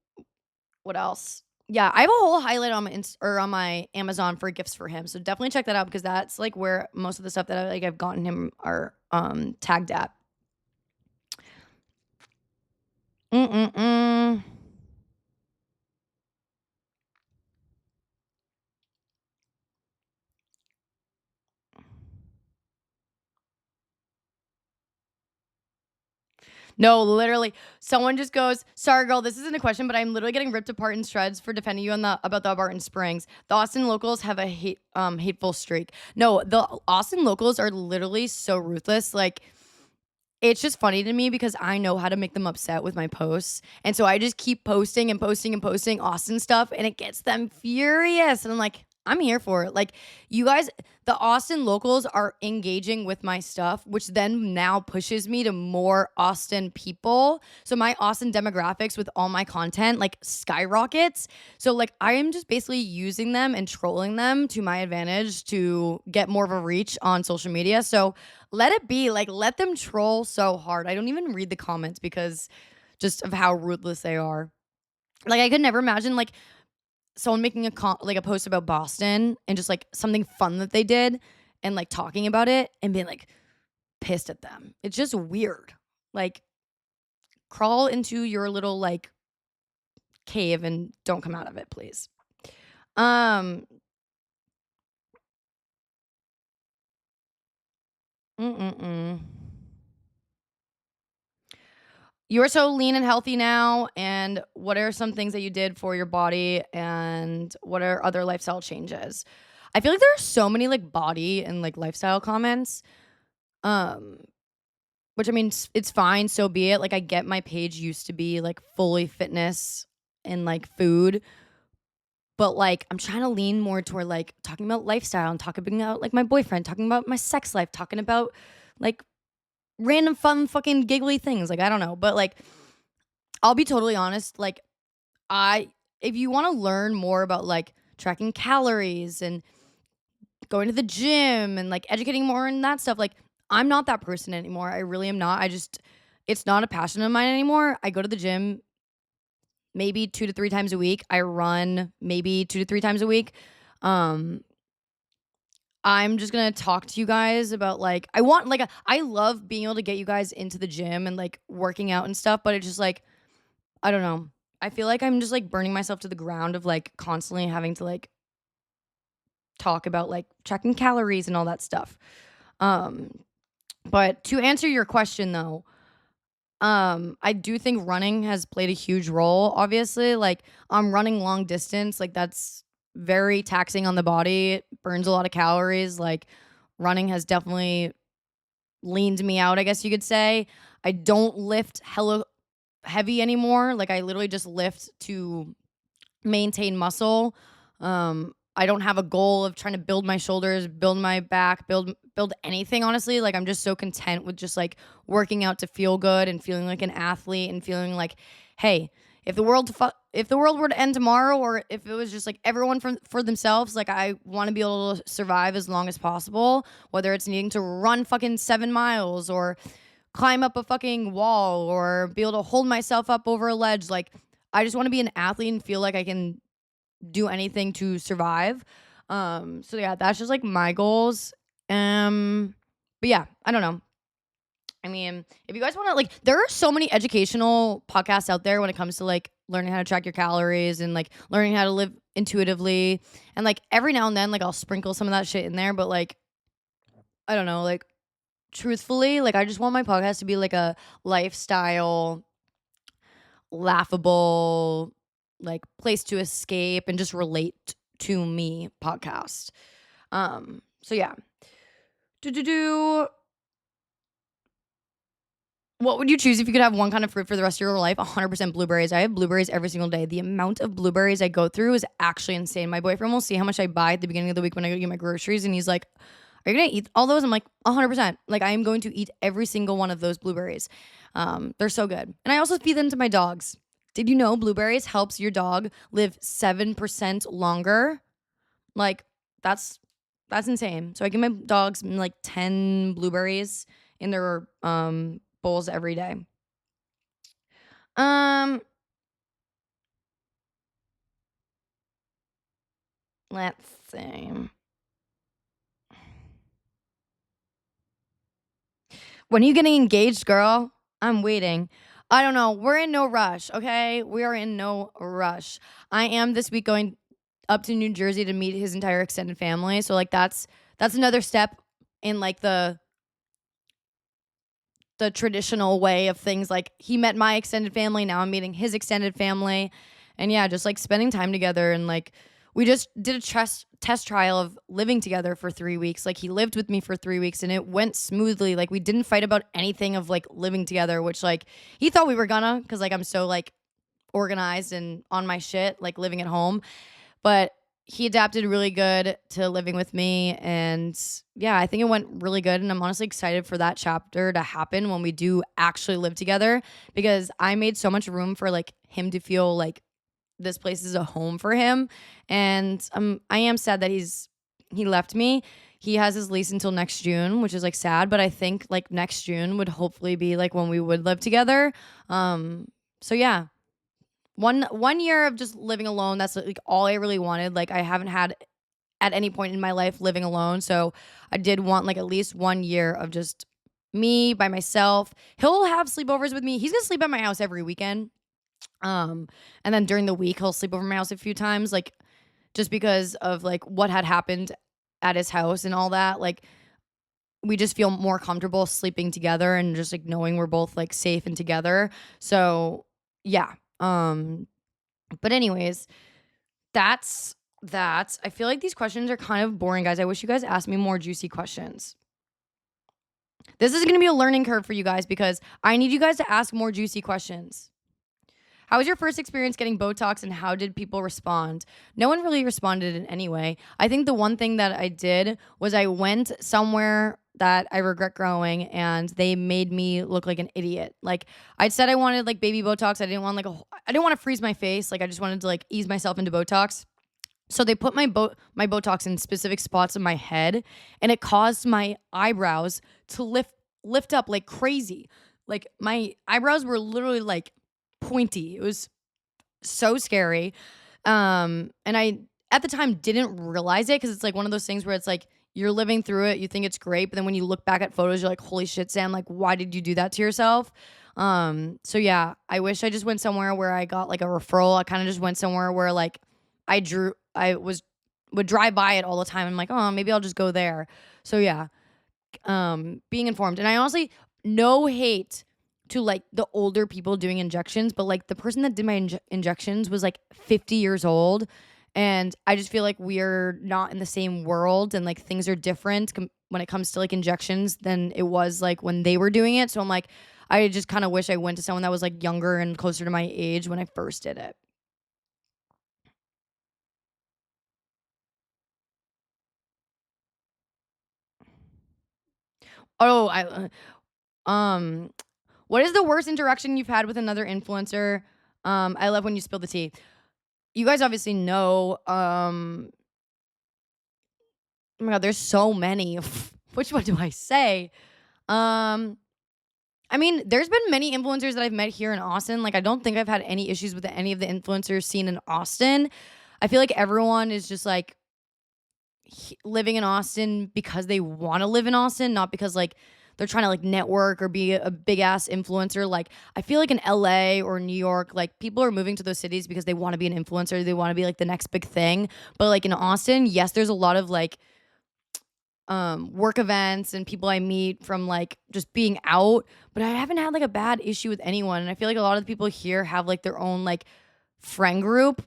what else? Yeah, I have a whole highlight on on my Amazon for gifts for him. So definitely check that out because that's like where most of the stuff that I've gotten him are tagged at. Mm-mm-mm. No, literally, someone just goes, "Sorry, girl, this isn't a question, but I'm literally getting ripped apart in shreds for defending you on the about the Barton Springs. The Austin locals have a hateful streak. No, the Austin locals are literally so ruthless. Like, it's just funny to me because I know how to make them upset with my posts. And so I just keep posting and posting and posting Austin stuff and it gets them furious. And I'm like, I'm here for it. Like, you guys, the Austin locals are engaging with my stuff, which then now pushes me to more Austin people. So my Austin demographics with all my content like skyrockets. So like I am just basically using them and trolling them to my advantage to get more of a reach on social media. So let it be. Like, let them troll so hard. I don't even read the comments because just of how ruthless they are. Like, I could never imagine like someone making like a post about Boston and just like something fun that they did and like talking about it and being like pissed at them. It's just weird. Like, crawl into your little like cave and don't come out of it, please. Um, mm-mm-mm. You are so lean and healthy now. And what are some things that you did for your body? And what are other lifestyle changes? I feel like there are so many like body and like lifestyle comments. Um, which I mean, it's fine, so be it. Like, I get my page used to be like fully fitness and like food, but like I'm trying to lean more toward like talking about lifestyle and talking about like my boyfriend, talking about my sex life, talking about like random fun fucking giggly things. Like, I don't know, but like I'll be totally honest. Like, I if you want to learn more about like tracking calories and going to the gym and like educating more in that stuff, like I'm not that person anymore. I really am not. I just it's not a passion of mine anymore. I go to the gym maybe 2 to 3 times a week. I run maybe 2 to 3 times a week. Um I'm just going to talk to you guys about like I want like I love being able to get you guys into the gym and like working out and stuff, but it's just like I don't know. I feel like I'm just like burning myself to the ground of like constantly having to like talk about like tracking calories and all that stuff. Um, but to answer your question though, I do think running has played a huge role. Obviously, like I'm running long distance, like that's very taxing on the body. It burns a lot of calories. Like running has definitely leaned me out, I guess you could say. I don't lift hella heavy anymore. Like I literally just lift to maintain muscle. I don't have a goal of trying to build my shoulders, build my back, build anything honestly. Like I'm just so content with just like working out to feel good and feeling like an athlete and feeling like, hey, if the world were to end tomorrow or if it was just like everyone for themselves, like I want to be able to survive as long as possible, whether it's needing to run fucking 7 miles or climb up a fucking wall or be able to hold myself up over a ledge. Like I just want to be an athlete and feel like I can do anything to survive. So yeah, that's just like my goals. But yeah, I don't know. I mean, if you guys want to like, there are so many educational podcasts out there when it comes to like learning how to track your calories and like learning how to live intuitively. And like every now and then, like I'll sprinkle some of that shit in there. But like, I don't know, like truthfully, like I just want my podcast to be like a lifestyle, laughable, like place to escape and just relate to me podcast. So yeah. Do do do. What would you choose if you could have one kind of fruit for the rest of your life? 100% blueberries. I have blueberries every single day. The amount of blueberries I go through is actually insane. My boyfriend will see how much I buy at the beginning of the week when I go get my groceries, and he's like, "Are you gonna eat all those?" I'm like, 100%. Like I am going to eat every single one of those blueberries. They're so good, and I also feed them to my dogs. Did you know blueberries helps your dog live 7% longer? Like that's that's insane. So I give my dogs like 10 blueberries in their bowls every day. Um, let's see. When are you getting engaged, girl? I'm waiting. I don't know. We're in no rush, okay? We are in no rush. I am this week going up to New Jersey to meet his entire extended family. So like that's another step in like the traditional way of things. Like he met my extended family, now I'm meeting his extended family. And yeah, just like spending time together and like we just did a test trial of living together for 3 weeks. Like he lived with me for 3 weeks and it went smoothly. Like we didn't fight about anything of like living together, which like he thought we were gonna cuz like I'm so like organized and on my shit like living at home. But he adapted really good to living with me. And yeah, I think it went really good. And I'm honestly excited for that chapter to happen when we do actually live together because I made so much room for like him to feel like this place is a home for him. And I am sad that he left me. He has his lease until next June, which is like sad, but I think like next June would hopefully be like when we would live together. So yeah, one year of just living alone, that's like all I really wanted. Like I haven't had at any point in my life living alone, so I did want like at least 1 year of just me by myself. He'll have sleepovers with me. He's gonna sleep at my house every weekend. And then during the week he'll sleep over my house a few times, like just because of like what had happened at his house and all that. Like we just feel more comfortable sleeping together and just like knowing we're both like safe and together. So yeah. But anyways, that's that. I feel like these questions are kind of boring, guys. I wish you guys asked me more juicy questions. This is going to be a learning curve for you guys because I need you guys to ask more juicy questions. How was your first experience getting Botox and how did people respond? No one really responded in any way. I think the one thing that I did was I went somewhere that I regret growing and they made me look like an idiot. Like I said I wanted like baby Botox. I didn't want like I didn't want to freeze my face. Like I just wanted to like ease myself into Botox. So they put my Botox in specific spots of my head and it caused my eyebrows to lift up like crazy. Like my eyebrows were literally like pointy. It was so scary. And I at the time didn't realize it because it's like one of those things where it's like you're living through it, you think it's great, but then when you look back at photos, you're like, holy shit, Sam, like why did you do that to yourself? So yeah, I wish I just went somewhere where I got like a referral. I kind of just went somewhere where like I would drive by it all the time. I'm like, oh, maybe I'll just go there. So yeah, being informed. And I honestly no hate to like the older people doing injections, but like the person that did my injections was like 50 years old. And I just feel like we're not in the same world and like things are different when it comes to like injections than it was like when they were doing it. So I'm like, I just kind of wish I went to someone that was like younger and closer to my age when I first did it. Oh, um, what is the worst interaction you've had with another influencer? I love when you spill the tea. You guys obviously know. Oh my god, there's so many. Which one do I say? Um, I mean, there's been many influencers that I've met here in Austin. Like, I don't think I've had any issues with any of the influencers seen in Austin. I feel like everyone is just like living in Austin because they want to live in Austin, not because like they're trying to like network or be a big ass influencer. Like I feel like in LA or New York, like people are moving to those cities because they want to be an influencer. They want to be like the next big thing. But like in Austin, yes, there's a lot of like work events and people I meet from like just being out, but I haven't had like a bad issue with anyone. And I feel like a lot of the people here have like their own like friend group.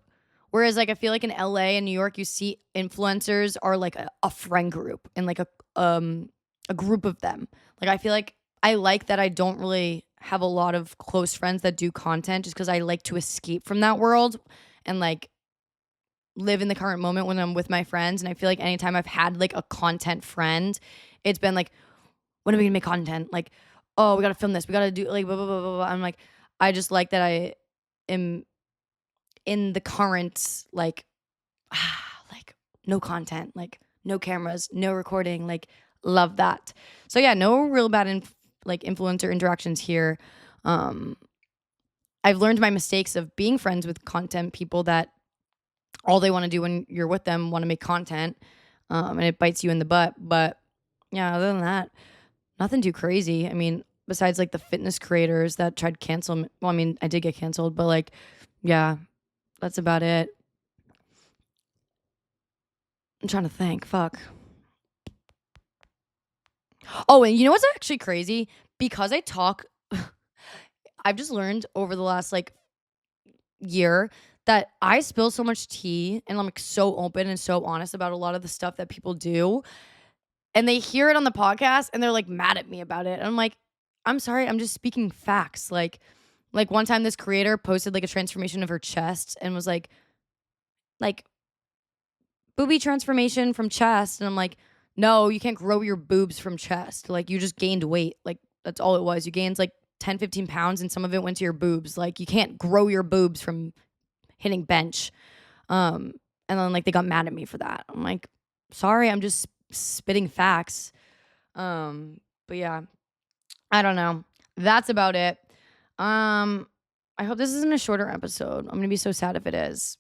Whereas like I feel like in LA and New York, you see influencers are like a friend group and like a group of them. Like I feel like that I don't really have a lot of close friends that do content just because I like to escape from that world and like live in the current moment when I'm with my friends. And I feel like anytime I've had like a content friend, it's been like, when are we gonna make content? Like, oh, we gotta film this. We gotta do like blah blah blah blah blah. I'm like, I just like that I am in the current like no content, like no cameras, no recording, like love that. So yeah, no real bad like influencer interactions here. I've learned my mistakes of being friends with content people that all they want to do when you're with them want to make content, and it bites you in the butt. But yeah, other than that, nothing too crazy. I mean, besides like the fitness creators that tried to cancel me. Well, I mean, I did get canceled, but like, yeah, that's about it. I'm trying to think. Fuck. Oh, and you know what's actually crazy? Because I talk, I've just learned over the last like year that I spill so much tea and I'm like so open and so honest about a lot of the stuff that people do. And they hear it on the podcast and they're like mad at me about it. And I'm like, I'm sorry, I'm just speaking facts. Like one time this creator posted like a transformation of her chest and was like boobie transformation from chest. And I'm like, no, you can't grow your boobs from chest. Like you just gained weight. Like that's all it was. You gained like 10, 15 pounds and some of it went to your boobs. Like you can't grow your boobs from hitting bench. And then like they got mad at me for that. I'm like, sorry, I'm just spitting facts. But yeah, I don't know. That's about it. I hope this isn't a shorter episode. I'm gonna be so sad if it is.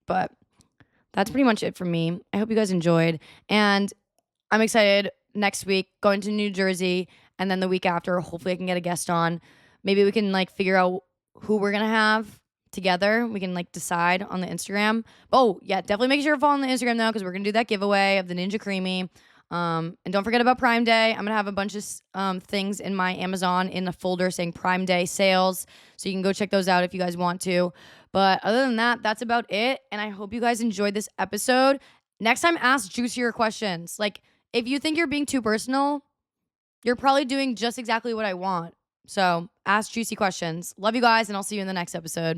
But that's pretty much it for me. I hope you guys enjoyed. And I'm excited next week going to New Jersey. And then the week after, hopefully I can get a guest on. Maybe we can like figure out who we're going to have together. We can like decide on the Instagram. Oh, yeah, definitely make sure to follow on the Instagram now because we're going to do that giveaway of the Ninja Creamy. And don't forget about Prime Day. I'm going to have a bunch of things in my Amazon in a folder saying Prime Day sales. So you can go check those out if you guys want to. But other than that, that's about it. And I hope you guys enjoyed this episode. Next time, ask juicier questions. Like, if you think you're being too personal, you're probably doing just exactly what I want. So ask juicy questions. Love you guys, and I'll see you in the next episode.